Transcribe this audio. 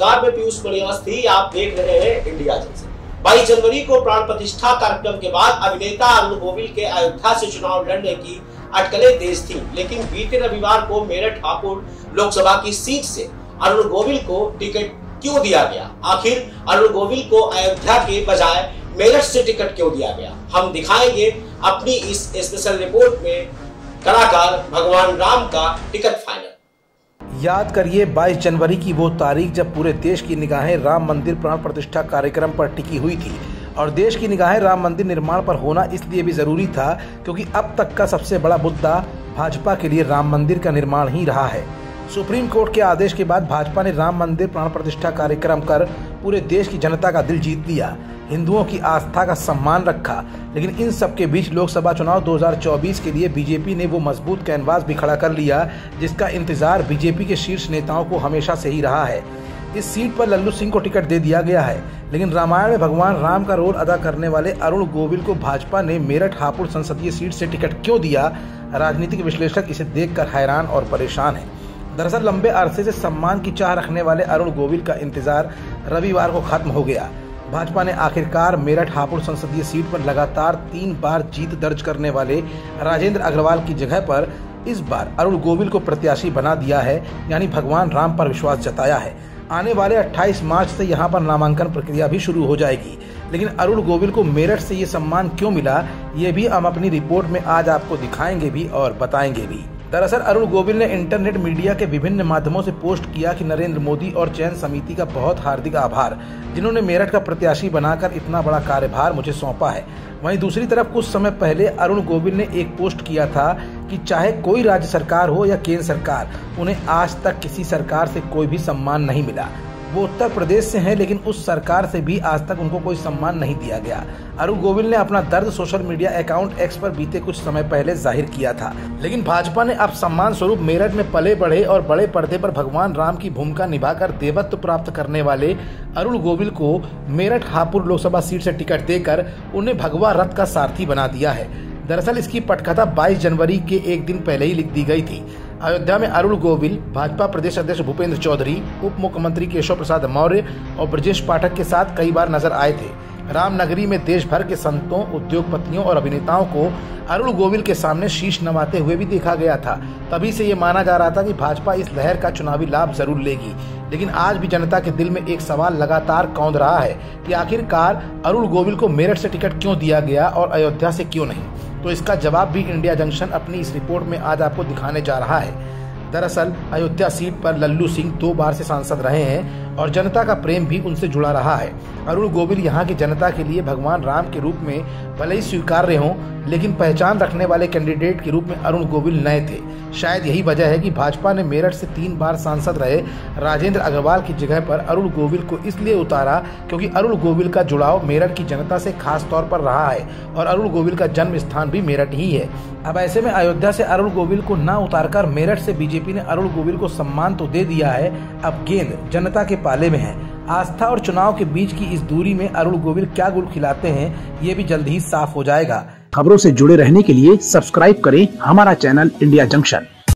नमस्कार, मैं पीयूष मणिअवस्थी, आप देख रहे हैं इंडिया जंक्शन। 22 जनवरी को प्राण प्रतिष्ठा कार्यक्रम के बाद अभिनेता अरुण गोविल के अयोध्या से चुनाव लड़ने की अटकलें तेज थी, लेकिन बीते रविवार को मेरठ हापुड़ लोकसभा की सीट से अरुण गोविल को टिकट क्यों दिया गया? आखिर अरुण गोविल को अयोध्या के बजाय मेरठ से टिकट क्यों दिया गया? हम दिखाएंगे अपनी इस स्पेशल रिपोर्ट में कलाकार भगवान राम का टिकट फाइनल। याद करिए 22 जनवरी की वो तारीख जब पूरे देश की निगाहें राम मंदिर प्राण प्रतिष्ठा कार्यक्रम पर टिकी हुई थी। और देश की निगाहें राम मंदिर निर्माण पर होना इसलिए भी जरूरी था क्योंकि अब तक का सबसे बड़ा मुद्दा भाजपा के लिए राम मंदिर का निर्माण ही रहा है। सुप्रीम कोर्ट के आदेश के बाद भाजपा ने राम मंदिर प्राण प्रतिष्ठा कार्यक्रम कर पूरे देश की जनता का दिल जीत लिया, हिंदुओं की आस्था का सम्मान रखा। लेकिन इन सब के बीच लोकसभा चुनाव 2024 के लिए बीजेपी ने वो मजबूत कैनवास भी खड़ा कर लिया जिसका इंतजार बीजेपी के शीर्ष नेताओं को हमेशा से ही रहा है। इस सीट पर लल्लू सिंह को टिकट दे दिया गया है, लेकिन रामायण में भगवान राम का रोल अदा करने वाले अरुण गोविल को भाजपा ने मेरठ हापुड़ संसदीय सीट से टिकट क्यों दिया? राजनीतिक विश्लेषक इसे देखकर हैरान और परेशान है। दरअसल लंबे अरसे से सम्मान की चाह रखने वाले अरुण गोविल का इंतजार रविवार को खत्म हो गया। भाजपा ने आखिरकार मेरठ हापुड़ संसदीय सीट पर लगातार 3 बार जीत दर्ज करने वाले राजेंद्र अग्रवाल की जगह पर इस बार अरुण गोविल को प्रत्याशी बना दिया है, यानी भगवान राम पर विश्वास जताया है। आने वाले 28 मार्च से यहां पर नामांकन प्रक्रिया भी शुरू हो जाएगी। लेकिन अरुण गोविल को मेरठ से ये सम्मान क्यों मिला, ये भी हम अपनी रिपोर्ट में आज आपको दिखाएंगे भी और बताएंगे भी। दरअसल अरुण गोविल ने इंटरनेट मीडिया के विभिन्न माध्यमों से पोस्ट किया कि नरेंद्र मोदी और चयन समिति का बहुत हार्दिक आभार, जिन्होंने मेरठ का प्रत्याशी बनाकर इतना बड़ा कार्यभार मुझे सौंपा है। वहीं दूसरी तरफ कुछ समय पहले अरुण गोविल ने एक पोस्ट किया था कि चाहे कोई राज्य सरकार हो या केंद्र सरकार, उन्हें आज तक किसी सरकार से कोई भी सम्मान नहीं मिला। वो उत्तर प्रदेश से हैं, लेकिन उस सरकार से भी आज तक उनको कोई सम्मान नहीं दिया गया। अरुण गोविल ने अपना दर्द सोशल मीडिया अकाउंट एक्स पर बीते कुछ समय पहले जाहिर किया था। लेकिन भाजपा ने अब सम्मान स्वरूप मेरठ में पले बढ़े और बड़े पर्दे पर भगवान राम की भूमिका निभाकर देवत्व प्राप्त करने वाले अरुण गोविल को मेरठ हापुड़ लोकसभा सीट से टिकट देकर उन्हें भगवा रथ का सारथी बना दिया है। दरअसल इसकी पटकथा 22 जनवरी के एक दिन पहले ही लिख दी गई थी। अयोध्या में अरुण गोविल भाजपा प्रदेश अध्यक्ष भूपेंद्र चौधरी, उप मुख्यमंत्री केशव प्रसाद मौर्य और ब्रजेश पाठक के साथ कई बार नजर आए थे। रामनगरी में देश भर के संतों, उद्योगपतियों और अभिनेताओं को अरुण गोविल के सामने शीश नवाते हुए भी देखा गया था। तभी से ये माना जा रहा था कि भाजपा इस लहर का चुनावी लाभ जरूर लेगी। लेकिन आज भी जनता के दिल में एक सवाल लगातार कौंध रहा है कि आखिरकार अरुण गोविल को मेरठ से टिकट क्यों दिया गया और अयोध्या से क्यों नहीं? तो इसका जवाब भी इंडिया जंक्शन अपनी इस रिपोर्ट में आज आपको दिखाने जा रहा है। दरअसल अयोध्या सीट पर लल्लू सिंह 2 बार से सांसद रहे हैं और जनता का प्रेम भी उनसे जुड़ा रहा है। अरुण गोविल यहाँ की जनता के लिए भगवान राम के रूप में भले ही स्वीकार्य हों, लेकिन पहचान रखने वाले कैंडिडेट के रूप में अरुण गोविल नए थे। शायद यही वजह है कि भाजपा ने मेरठ से 3 बार सांसद रहे राजेंद्र अग्रवाल की जगह पर अरुण गोविल को इसलिए उतारा क्योंकि अरुण गोविल का जुड़ाव मेरठ की जनता से खास तौर पर रहा है और अरुण गोविल का जन्म स्थान भी मेरठ ही है। अब ऐसे में अयोध्या से अरुण गोविल को न उतारकर मेरठ से बीजेपी ने अरुण गोविल को सम्मान तो दे दिया है, अब गेंद जनता के पाले में है। आस्था और चुनाव के बीच की इस दूरी में अरुण गोविल क्या गुल खिलाते हैं, ये भी जल्द ही साफ हो जाएगा। खबरों से जुड़े रहने के लिए सब्सक्राइब करें हमारा चैनल इंडिया जंक्शन।